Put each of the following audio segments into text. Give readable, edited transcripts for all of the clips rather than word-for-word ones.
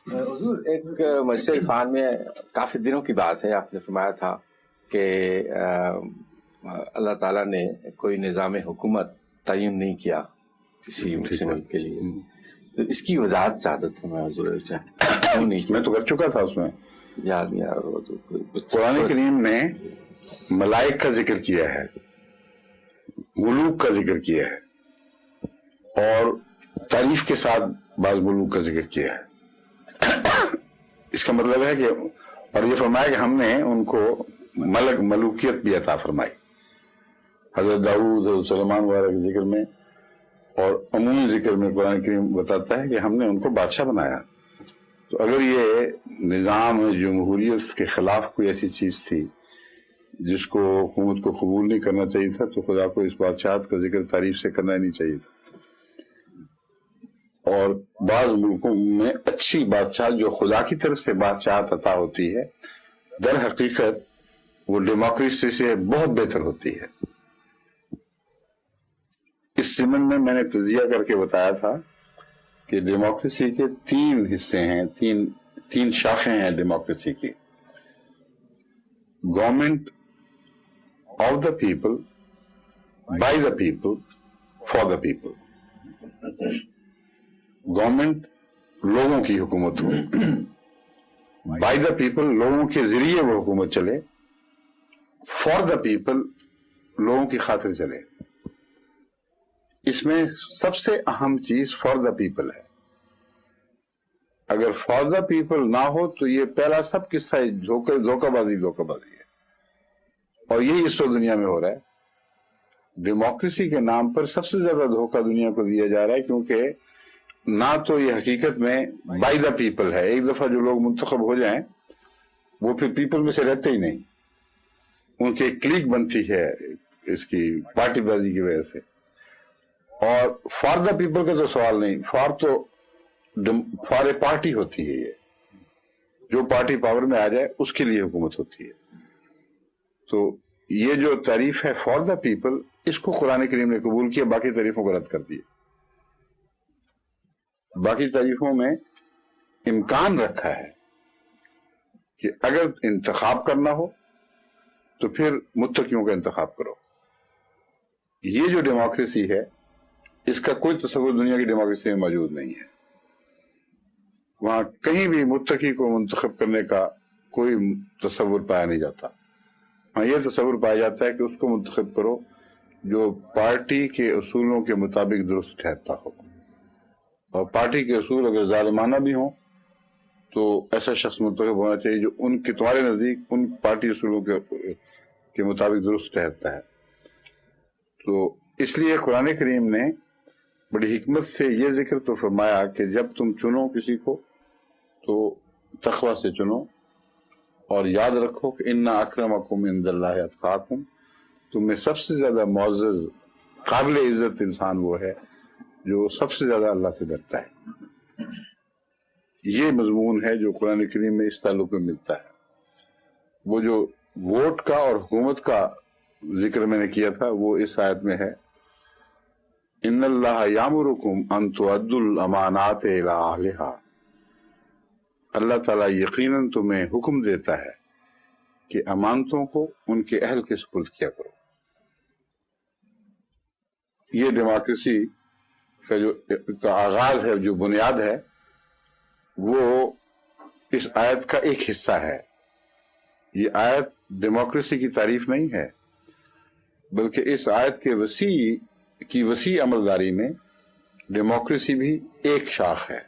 حضور ایک مسجد عرفان میں کافی دنوں کی بات ہے، آپ نے فرمایا تھا کہ اللہ تعالیٰ نے کوئی نظام حکومت تعین نہیں کیا کسی ملک کے لیے، تو اس کی وضاحت چاہتا تھا میں حضور سے. میں تو کر چکا تھا اس میں. یاد نہیں آ رہا. قرآن کریم نے ملائک کا ذکر کیا ہے، ملوک کا ذکر کیا ہے، اور تعریف کے ساتھ بعض ملوک کا ذکر کیا ہے. اس کا مطلب ہے کہ اور یہ فرمایا کہ ہم نے ان کو ملوکیت بھی عطا فرمائی. حضرت داؤد حضرت سلیمان وغیرہ کے ذکر میں اور عمومی ذکر میں قرآن کریم بتاتا ہے کہ ہم نے ان کو بادشاہ بنایا. تو اگر یہ نظام جمہوریت کے خلاف کوئی ایسی چیز تھی جس کو حکومت کو قبول نہیں کرنا چاہیے تھا، تو خدا کو اس بادشاہت کا ذکر تعریف سے کرنا ہی نہیں چاہیے تھا. اور بعض ملکوں میں اچھی بادشاہ جو خدا کی طرف سے بادشاہت عطا ہوتی ہے، در حقیقت وہ ڈیموکریسی سے بہت بہتر ہوتی ہے. اس ضمن میں نے تجزیہ کر کے بتایا تھا کہ ڈیموکریسی کے 3 حصے ہیں، تین شاخیں ہیں ڈیموکریسی کی. Government of the people, by the people, for the people. Government لوگوں کی حکومت ہو، بائی دا پیپل لوگوں کے ذریعے وہ حکومت چلے، فار دا پیپل لوگوں کی خاطر چلے. اس میں سب سے اہم چیز فار دا پیپل ہے. اگر فار دا پیپل نہ ہو تو یہ پہلا سب قصہ دھوکہ بازی ہے. اور یہی اس وقت دنیا میں ہو رہا ہے. ڈیموکریسی کے نام پر سب سے زیادہ دھوکہ دنیا کو دیا جا رہا ہے، کیونکہ نہ تو یہ حقیقت میں بائی دا پیپل ہے. ایک دفعہ جو لوگ منتخب ہو جائیں وہ پھر پیپل میں سے رہتے ہی نہیں، ان کی ایک کلیک بنتی ہے اس کی پارٹی بازی کی وجہ سے. اور فار دا پیپل کا تو سوال نہیں، فار اے پارٹی ہوتی ہے. یہ جو پارٹی پاور میں آ جائے اس کے لیے حکومت ہوتی ہے. تو یہ جو تعریف ہے فار دا پیپل، اس کو قرآن کریم نے قبول کیا، باقی تعریفوں کو رد کر دیا. باقی تعریفوں میں امکان رکھا ہے کہ اگر انتخاب کرنا ہو تو پھر متقیوں کا انتخاب کرو. یہ جو ڈیموکریسی ہے اس کا کوئی تصور دنیا کی ڈیموکریسی میں موجود نہیں ہے. وہاں کہیں بھی متقی کو منتخب کرنے کا کوئی تصور پایا نہیں جاتا. وہاں یہ تصور پایا جاتا ہے کہ اس کو منتخب کرو جو پارٹی کے اصولوں کے مطابق درست ٹھہرتا ہو، اور پارٹی کے اصول اگر ظالمانہ بھی ہوں تو ایسا شخص منتخب ہونا چاہیے جو ان کے تمہارے نزدیک ان پارٹی اصولوں کے مطابق درست ٹھہرتا ہے. تو اس لیے قرآن کریم نے بڑی حکمت سے یہ ذکر تو فرمایا کہ جب تم چنو کسی کو تو تقوی سے چنو، اور یاد رکھو کہ ان اکرمکم عند اللہ اتقاکم، تم میں سب سے زیادہ معزز قابل عزت انسان وہ ہے جو سب سے زیادہ اللہ سے ڈرتا ہے. یہ مضمون ہے جو قرآن کریم میں اس تعلق میں ملتا ہے. وہ جو ووٹ کا اور حکومت کا ذکر میں نے کیا تھا وہ اس آیت میں ہے، ان اللہ یامرکم ان تؤدوا الامانات الی اہلھا. اللہ تعالیٰ یقیناً تمہیں حکم دیتا ہے کہ امانتوں کو ان کے اہل کے سپرد کیا کرو. یہ ڈیموکریسی کا آغاز ہے، جو بنیاد ہے وہ اس آیت کا ایک حصہ ہے. یہ آیت ڈیموکریسی کی تعریف نہیں ہے، بلکہ اس آیت کے وسیع عملداری میں ڈیموکریسی بھی ایک شاخ ہے.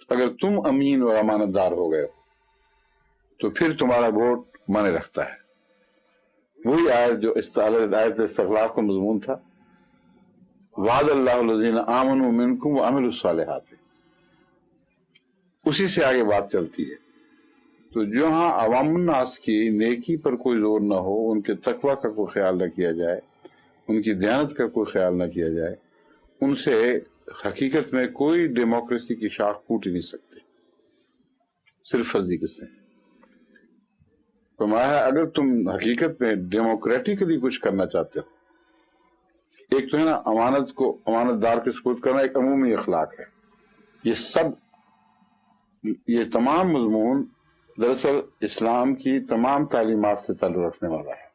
اگر تم امین اور امانت دار ہو گئے تو پھر تمہارا ووٹ معنی رکھتا ہے. وہی آیت جو آیت استخلاف کا مضمون تھا، وعد اللہ الذین آمنوا منکم وعملوا الصالحات، اسی سے آگے بات چلتی ہے. تو جہاں عوام الناس کی نیکی پر کوئی زور نہ ہو، ان کے تقوی کا کوئی خیال نہ کیا جائے، ان کی دیانت کا کوئی خیال نہ کیا جائے، ان سے حقیقت میں کوئی ڈیموکریسی کی شاخ ٹوٹ ہی نہیں سکتے، صرف فرضی قصے. فرمایا اگر تم حقیقت میں ڈیموکریٹکلی کچھ کرنا چاہتے ہو، ایک تو ہے نا امانت دار کے سپرد کرنا ایک عمومی اخلاق ہے، یہ تمام مضمون دراصل اسلام کی تمام تعلیمات سے تعلق رکھنے والا ہے۔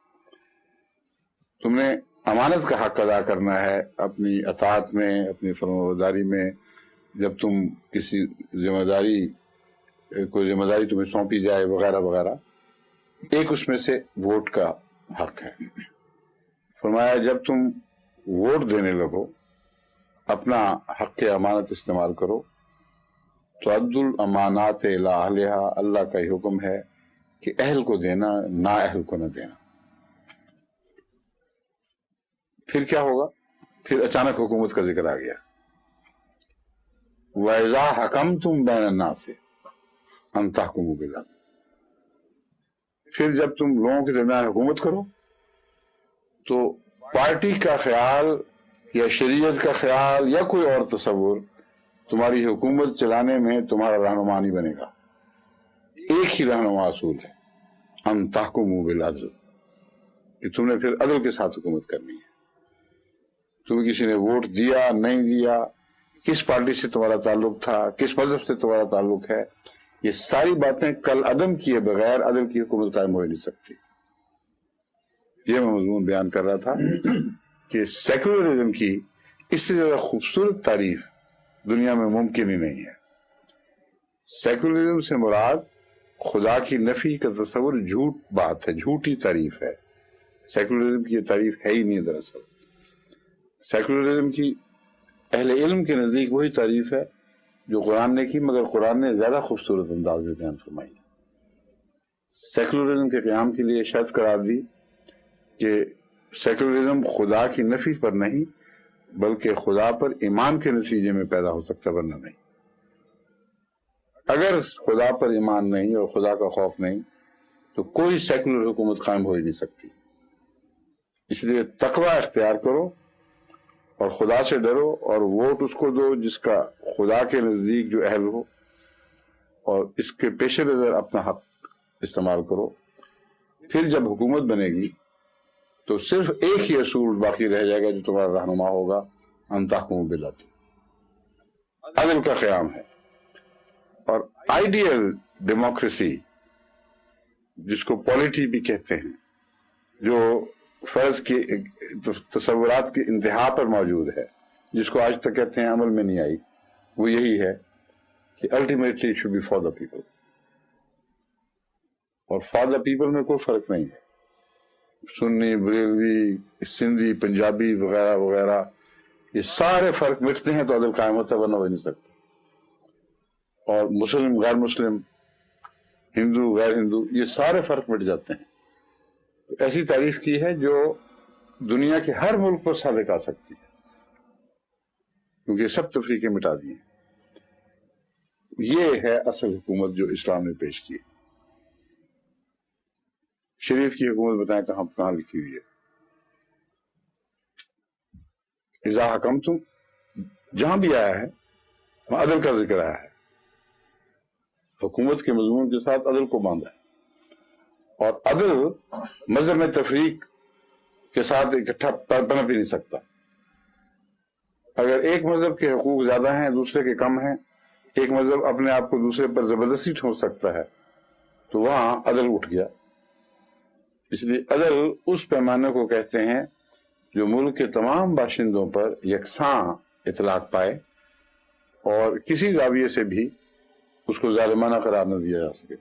تم نے امانت کا حق ادا کرنا ہے اپنی اطاعت میں، اپنی فرمانبرداری میں، جب تم کسی کوئی ذمہ داری تمہیں سونپی جائے وغیرہ وغیرہ۔ ایک اس میں سے ووٹ کا حق ہے۔ فرمایا جب تم ووٹ دینے لگو اپنا حق امانت استعمال کرو تو عد الامانات الی اہلھا، اللہ کا ہی حکم ہے کہ اہل کو دینا، نا اہل کو نہ دینا۔ پھر کیا ہوگا؟ پھر اچانک حکومت کا ذکر آ گیا۔ وَإِذَا حَكَمْتُمْ بَيْنَ النَّاسِ أَن تَحْكُمُوا بِالْعَدْلِ، پھر جب تم لوگوں کے درمیان حکومت کرو تو پارٹی کا خیال یا شریعت کا خیال یا کوئی اور تصور تمہاری حکومت چلانے میں تمہارا رہنما نہیں بنے گا۔ ایک ہی رہنما اصول ہے، ان تحکموا بالعدل، کہ تم نے پھر عدل کے ساتھ حکومت کرنی ہے۔ تمہیں کسی نے ووٹ دیا نہیں دیا، کس پارٹی سے تمہارا تعلق تھا، کس مذہب سے تمہارا تعلق ہے، یہ ساری باتیں کل عدم کیے بغیر عدل کی حکومت قائم ہو ہی نہیں سکتی۔ یہ میں مضمون بیان کر رہا تھا کہ سیکولرزم کی اس سے زیادہ خوبصورت تعریف دنیا میں ممکن ہی نہیں ہے۔ سیکولرزم سے مراد خدا کی نفی کا تصور جھوٹ بات ہے، جھوٹی تعریف ہے۔ سیکولرزم کی یہ تعریف ہے ہی نہیں دراصل۔ سیکولرزم کی اہل علم کے نزدیک وہی تعریف ہے جو قرآن نے کی، مگر قرآن نے زیادہ خوبصورت انداز میں بیان فرمائی۔ سیکولرزم کے قیام کے لیے شرط قرار دی کہ سیکولرزم خدا کی نفی پر نہیں بلکہ خدا پر ایمان کے نتیجے میں پیدا ہو سکتا، ورنہ نہیں۔ اگر خدا پر ایمان نہیں اور خدا کا خوف نہیں تو کوئی سیکولر حکومت قائم ہو ہی نہیں سکتی۔ اس لیے تقوی اختیار کرو اور خدا سے ڈرو، اور ووٹ اس کو دو جس کا خدا کے نزدیک جو اہل ہو، اور اس کے پیش نظر اپنا حق استعمال کرو۔ پھر جب حکومت بنے گی تو صرف ایک ہی اصول باقی رہ جائے گا جو تمہارا رہنما ہوگا، ان تحکموا بالعدل، عدل کا قیام ہے۔ اور آئیڈیل ڈیموکریسی، جس کو پولیٹی بھی کہتے ہیں، جو فرض کی تصورات کی انتہا پر موجود ہے، جس کو آج تک کہتے ہیں عمل میں نہیں آئی، وہ یہی ہے کہ ultimately it should be for the people. اور فار دا پیپل میں کوئی فرق نہیں ہے، سنی، بریلوی، سندھی، پنجابی وغیرہ وغیرہ، یہ سارے فرق مٹتے ہیں تو عدل قائم ہوتا ہے، ورنہ ہو نہیں سکتا۔ اور مسلم غیر مسلم، ہندو غیر ہندو، یہ سارے فرق مٹ جاتے ہیں۔ ایسی تعریف کی ہے جو دنیا کے ہر ملک پر صادق آ سکتی ہے، کیونکہ سب تفریقیں مٹا دی ہیں۔ یہ ہے اصل حکومت جو اسلام نے پیش کی ہے۔ شریعت کی حکومت بتائیں کہاں لکھی ہوئی ہے؟ اذا حکمتم، جہاں بھی آیا ہے وہاں عدل کا ذکر آیا ہے، حکومت کے مضمون کے ساتھ عدل کو باندھا ہے۔ اور عدل مذہب میں تفریق کے ساتھ اکٹھا پنپ ہی نہیں سکتا۔ اگر ایک مذہب کے حقوق زیادہ ہیں دوسرے کے کم ہیں، ایک مذہب اپنے آپ کو دوسرے پر زبردستی ٹھونس سکتا ہے، تو وہاں عدل اٹھ گیا۔ اس لیے عدل اس پیمانے کو کہتے ہیں جو ملک کے تمام باشندوں پر یکساں اطلاق پائے اور کسی زاویے سے بھی اس کو ظالمانہ قرار نہ دیا جا سکے۔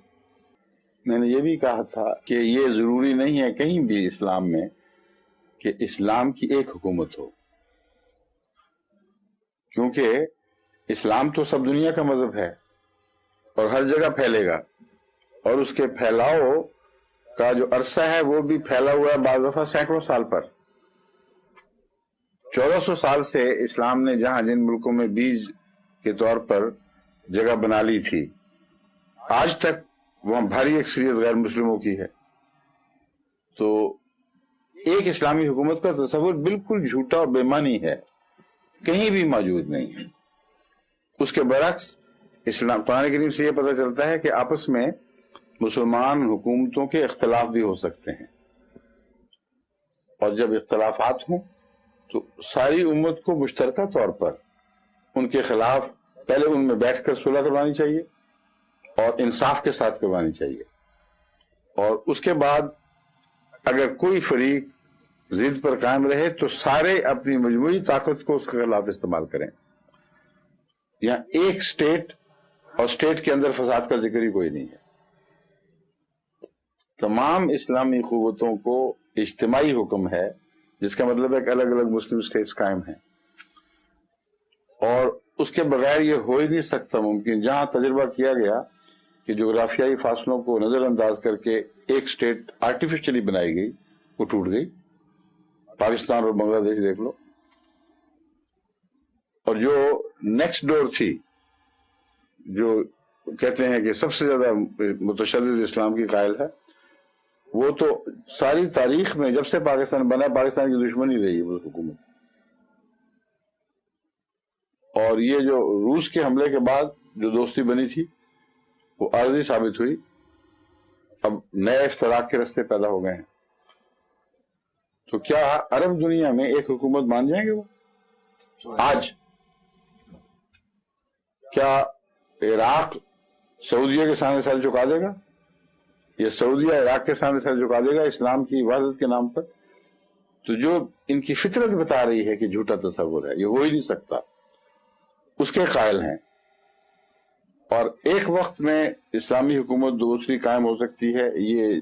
میں نے یہ بھی کہا تھا کہ یہ ضروری نہیں ہے کہیں بھی اسلام میں کہ اسلام کی ایک حکومت ہو، کیونکہ اسلام تو سب دنیا کا مذہب ہے اور ہر جگہ پھیلے گا، اور اس کے پھیلاؤ کا جو عرصہ ہے وہ بھی پھیلا ہوا ہے بعض دفعہ سینکڑوں سال پر۔ 1400 سال سے اسلام نے جہاں جن ملکوں میں بیج کے طور پر جگہ بنا لی تھی، آج تک وہاں بھاری اکثریت غیر مسلموں کی ہے۔ تو ایک اسلامی حکومت کا تصور بالکل جھوٹا اور بے معنی ہے، کہیں بھی موجود نہیں ہے۔ اس کے برعکس اسلام قرآن کریم سے یہ پتہ چلتا ہے کہ آپس میں مسلمان حکومتوں کے اختلاف بھی ہو سکتے ہیں، اور جب اختلافات ہوں تو ساری امت کو مشترکہ طور پر ان کے خلاف پہلے ان میں بیٹھ کر صلح کروانی چاہیے اور انصاف کے ساتھ کروانی چاہیے، اور اس کے بعد اگر کوئی فریق ضد پر قائم رہے تو سارے اپنی مجموعی طاقت کو اس کے خلاف استعمال کریں۔ یہاں ایک اسٹیٹ اور اسٹیٹ کے اندر فساد کا ذکر ہی کوئی نہیں ہے، تمام اسلامی قوتوں کو اجتماعی حکم ہے، جس کا مطلب ہے کہ الگ الگ مسلم اسٹیٹس قائم ہیں، اور اس کے بغیر یہ ہو ہی نہیں سکتا ممکن۔ جہاں تجربہ کیا گیا کہ جغرافیائی فاصلوں کو نظر انداز کر کے ایک اسٹیٹ آرٹیفیشلی بنائی گئی، وہ ٹوٹ گئی۔ پاکستان اور بنگلہ دیش دیکھ لو، اور جو نیکسٹ ڈور تھی، جو کہتے ہیں کہ سب سے زیادہ متشدد اسلام کی قائل ہے، وہ تو ساری تاریخ میں جب سے پاکستان بنا پاکستان کی دشمنی رہی ہے وہ حکومت، اور یہ جو روس کے حملے کے بعد جو دوستی بنی تھی وہ عارضی ثابت ہوئی، اب نئے افتراق کے رستے پیدا ہو گئے ہیں۔ تو کیا عرب دنیا میں ایک حکومت مان جائیں گے وہ؟ آج کیا عراق سعودیہ کے سامنے سر جھکا دے گا، یا سعودیہ عراق کے سامنے سر جھکا دے گا اسلام کی وحدت کے نام پر؟ تو جو ان کی فطرت بتا رہی ہے کہ جھوٹا تصور ہے، یہ ہو ہی نہیں سکتا، اس کے قائل ہیں۔ اور ایک وقت میں اسلامی حکومت دوسری قائم ہو سکتی ہے، یہ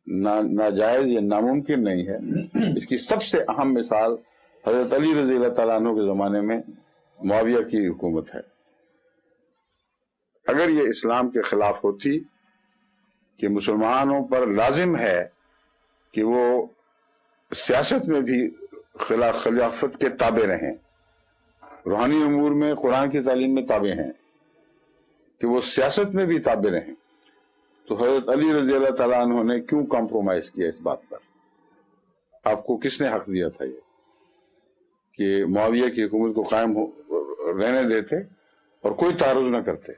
ناجائز یا ناممکن نہیں ہے۔ اس کی سب سے اہم مثال حضرت علی رضی اللہ تعالیٰ عنہ کے زمانے میں معاویہ کی حکومت ہے۔ اگر یہ اسلام کے خلاف ہوتی کہ مسلمانوں پر لازم ہے کہ وہ سیاست میں بھی خلافت کے تابع رہیں، روحانی امور میں قرآن کی تعلیم میں تابع ہیں، کہ وہ سیاست میں بھی تابع رہیں، تو حضرت علی رضی اللہ تعالیٰ عنہ نے کیوں کمپرومائز کیا اس بات پر؟ آپ کو کس نے حق دیا تھا یہ کہ معاویہ کی حکومت کو قائم رہنے دیتے اور کوئی تعرض نہ کرتے؟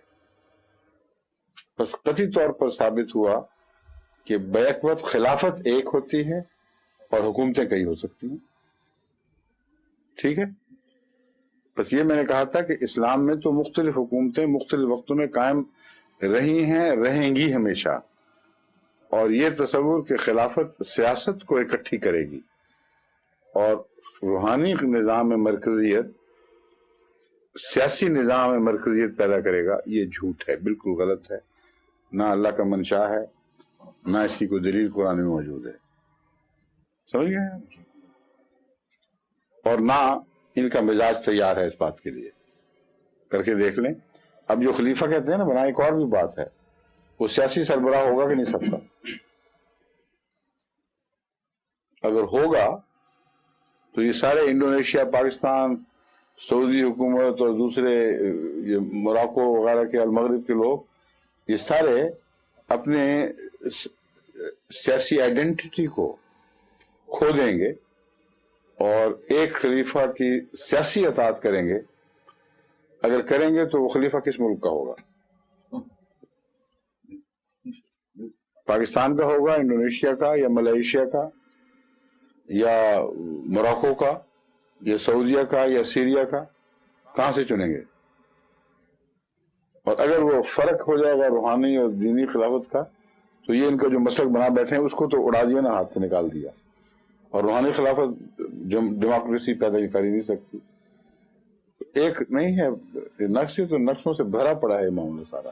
بس قطعی طور پر ثابت ہوا کہ بیک وقت خلافت ایک ہوتی ہے اور حکومتیں کئی ہو سکتی ہیں۔ ٹھیک ہے، بس یہ میں نے کہا تھا کہ اسلام میں تو مختلف حکومتیں مختلف وقتوں میں قائم رہی ہیں، رہیں گی ہمیشہ، اور یہ تصور کہ خلافت سیاست کو اکٹھی کرے گی اور روحانی نظام میں مرکزیت، سیاسی نظام میں مرکزیت پیدا کرے گا، یہ جھوٹ ہے، بالکل غلط ہے۔ نہ اللہ کا منشا ہے، نہ اس کی کوئی دلیل قرآن میں موجود ہے، سمجھ گئے آپ؟ اور نہ ان کا مزاج تیار ہے اس بات کے لیے، کر کے دیکھ لیں۔ اب جو خلیفہ کہتے ہیں نا بنا، ایک اور بھی بات ہے، وہ سیاسی سربراہ ہوگا کہ نہیں سب کا؟ اگر ہوگا تو یہ سارے انڈونیشیا، پاکستان، سعودی حکومت اور دوسرے یہ موراکو وغیرہ کے المغرب کے لوگ، یہ سارے اپنے سیاسی آئیڈینٹی کو کھو دیں گے اور ایک خلیفہ کی سیاسی اطاعت کریں گے۔ اگر کریں گے تو وہ خلیفہ کس ملک کا ہوگا؟ پاکستان کا ہوگا، انڈونیشیا کا، یا ملائیشیا کا، یا موراکو کا، یا سعودیہ کا، یا سیریا کا؟ کہاں سے چنیں گے؟ اور اگر وہ فرق ہو جائے گا روحانی اور دینی خلافت کا، تو یہ ان کا جو مسلک بنا بیٹھے ہیں اس کو تو اڑا دیا نا، ہاتھ سے نکال دیا، اور روحانی خلافت ڈیموکریسی پیدا کر ہی نہیں سکتی۔ ایک نہیں ہے، نقش تو نقشوں سے بھرا پڑا ہے معاملہ سارا۔